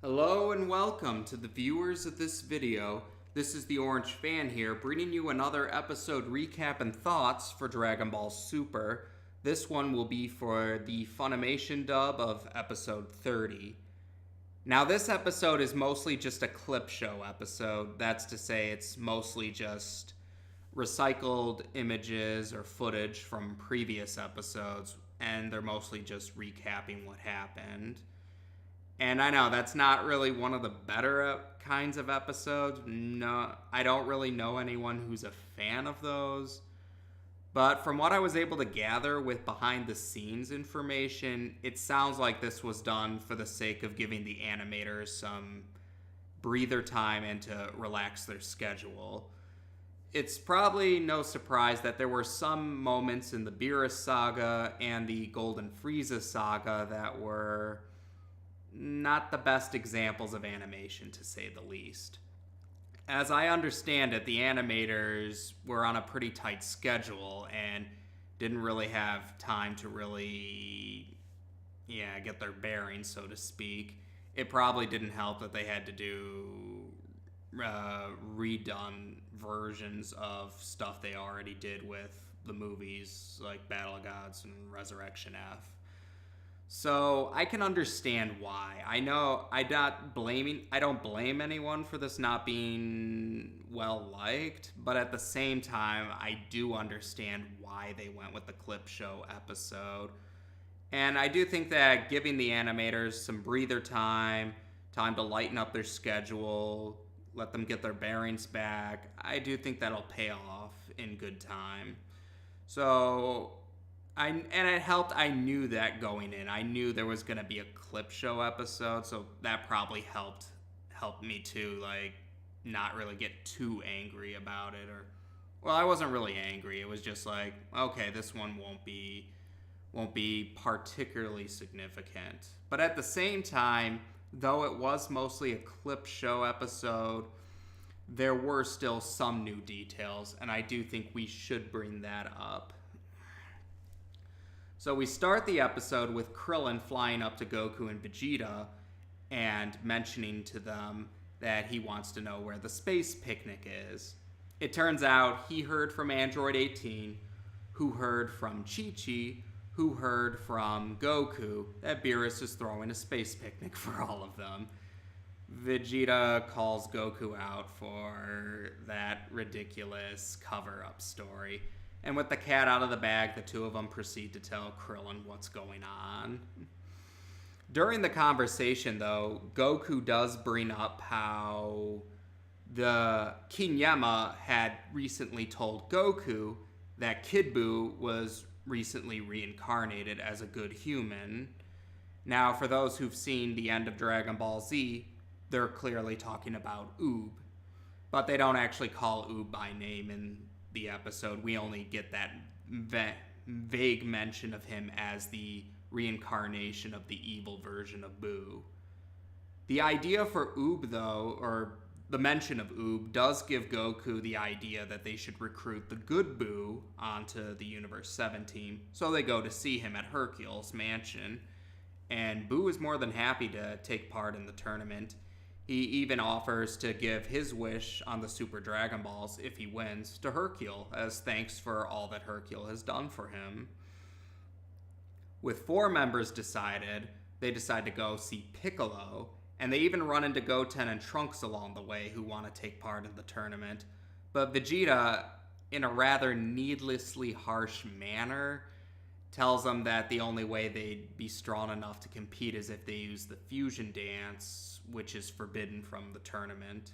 Hello and welcome to the viewers of this video. This is the Orange Fan here, bringing you another episode recap and thoughts for Dragonball Super. This one will be for the FUNimation dub of episode 30. Now this episode is mostly just a clip show episode. That's to say it's mostly just recycled images or footage from previous episodes, and they're mostly just recapping what happened. And I know that's not really one of the better kinds of episodes. No, I don't really know anyone who's a fan of those. But from what I was able to gather with behind the scenes information, it sounds like this was done for the sake of giving the animators some breather time and to relax their schedule. It's probably no surprise that there were some moments in the Beerus saga and the Golden Frieza saga that were not the best examples of animation, to say the least. As I understand it, the animators were on a pretty tight schedule and didn't really have time to really, get their bearings, so to speak. It probably didn't help that they had to do redone versions of stuff they already did with the movies like Battle of Gods and Resurrection F. So I can understand why. I don't blame anyone for this not being well liked, but at the same time, I do understand why they went with the clip show episode. And I do think that giving the animators some breather time to lighten up their schedule, let them get their bearings back, I do think that'll pay off in good time. So and it helped. I knew that going in. I knew there was going to be a clip show episode, so that probably helped me too, like, not really get too angry about it. Well, I wasn't really angry. It was just like, okay, this one won't be particularly significant. But at the same time, though it was mostly a clip show episode, there were still some new details, and I do think we should bring that up. So we start the episode with Krillin flying up to Goku and Vegeta and mentioning to them that he wants to know where the space picnic is. It turns out he heard from Android 18, who heard from Chi-Chi, who heard from Goku that Beerus is throwing a space picnic for all of them. Vegeta calls Goku out for that ridiculous cover-up story. And with the cat out of the bag, the two of them proceed to tell Krillin what's going on. During the conversation, though, Goku does bring up how the King Yama had recently told Goku that Kid Buu was recently reincarnated as a good human. Now, for those who've seen the end of Dragon Ball Z, they're clearly talking about Oob. But they don't actually call Oob by name in the episode. We only get that vague mention of him as the reincarnation of the evil version of Buu. The idea for Oob, though, or the mention of Oob, does give Goku the idea that they should recruit the good Buu onto the Universe 7 team, so they go to see him at Hercule's mansion. And Buu is more than happy to take part in the tournament. He even offers to give his wish on the Super Dragon Balls, if he wins, to Hercule, as thanks for all that Hercule has done for him. With 4 members they decide to go see Piccolo, and they even run into Goten and Trunks along the way who want to take part in the tournament. But Vegeta, in a rather needlessly harsh manner, tells them that the only way they'd be strong enough to compete is if they use the fusion dance, which is forbidden from the tournament.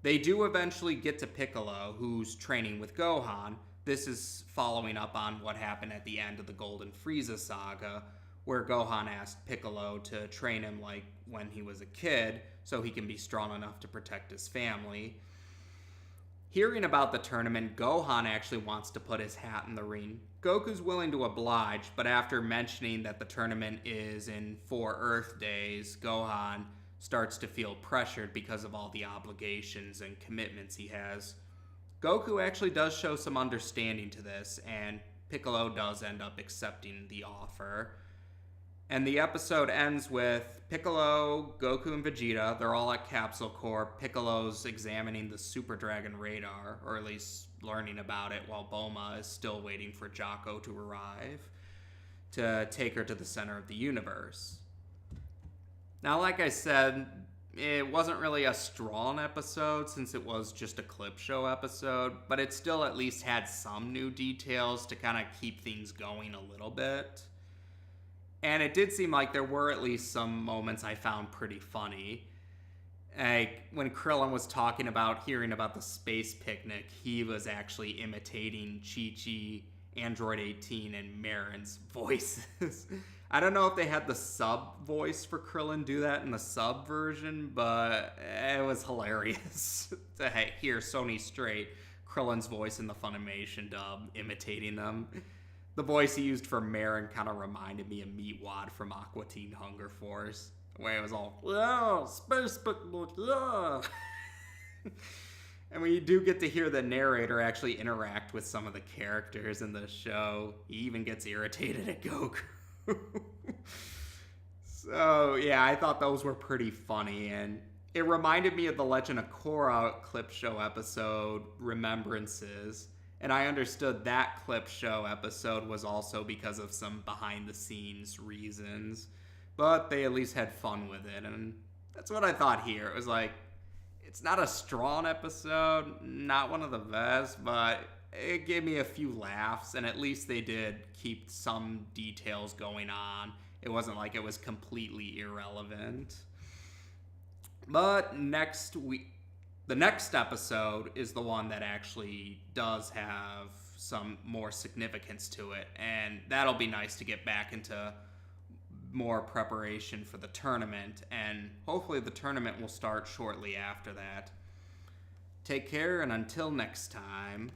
They do eventually get to Piccolo, who's training with Gohan. This is following up on what happened at the end of the Golden Frieza saga, where Gohan asked Piccolo to train him like when he was a kid, so he can be strong enough to protect his family. Hearing about the tournament, Gohan actually wants to put his hat in the ring. Goku's willing to oblige, but after mentioning that the tournament is in 4 Earth days, Gohan starts to feel pressured because of all the obligations and commitments he has. Goku actually does show some understanding to this, and Piccolo does end up accepting the offer. And the episode ends with Piccolo, Goku, and Vegeta. They're all at Capsule Corp. Piccolo's examining the Super Dragon radar, or at least learning about it, while Bulma is still waiting for Jocko to arrive to take her to the center of the universe. Now, like I said, it wasn't really a strong episode since it was just a clip show episode, but it still at least had some new details to kind of keep things going a little bit. And it did seem like there were at least some moments I found pretty funny. Like when Krillin was talking about hearing about the space picnic, he was actually imitating Chi-Chi, Android 18, and Marin's voices. I don't know if they had the sub voice for Krillin do that in the sub version, but it was hilarious to hear Sony Straight, Krillin's voice in the Funimation dub, imitating them. The voice he used for Marin kind of reminded me of Meatwad from Aqua Teen Hunger Force, where it was all, yeah, space picnic, yeah. And we do get to hear the narrator actually interact with some of the characters in the show. He even gets irritated at Goku. So, yeah, I thought those were pretty funny, and it reminded me of the Legend of Korra clip show episode, Remembrances. And I understood that clip show episode was also because of some behind-the-scenes reasons. But they at least had fun with it, and that's what I thought here. It was like, it's not a strong episode, not one of the best, but it gave me a few laughs, and at least they did keep some details going on. It wasn't like it was completely irrelevant. But the next episode is the one that actually does have some more significance to it, and that'll be nice to get back into more preparation for the tournament, and hopefully the tournament will start shortly after that. Take care, and until next time.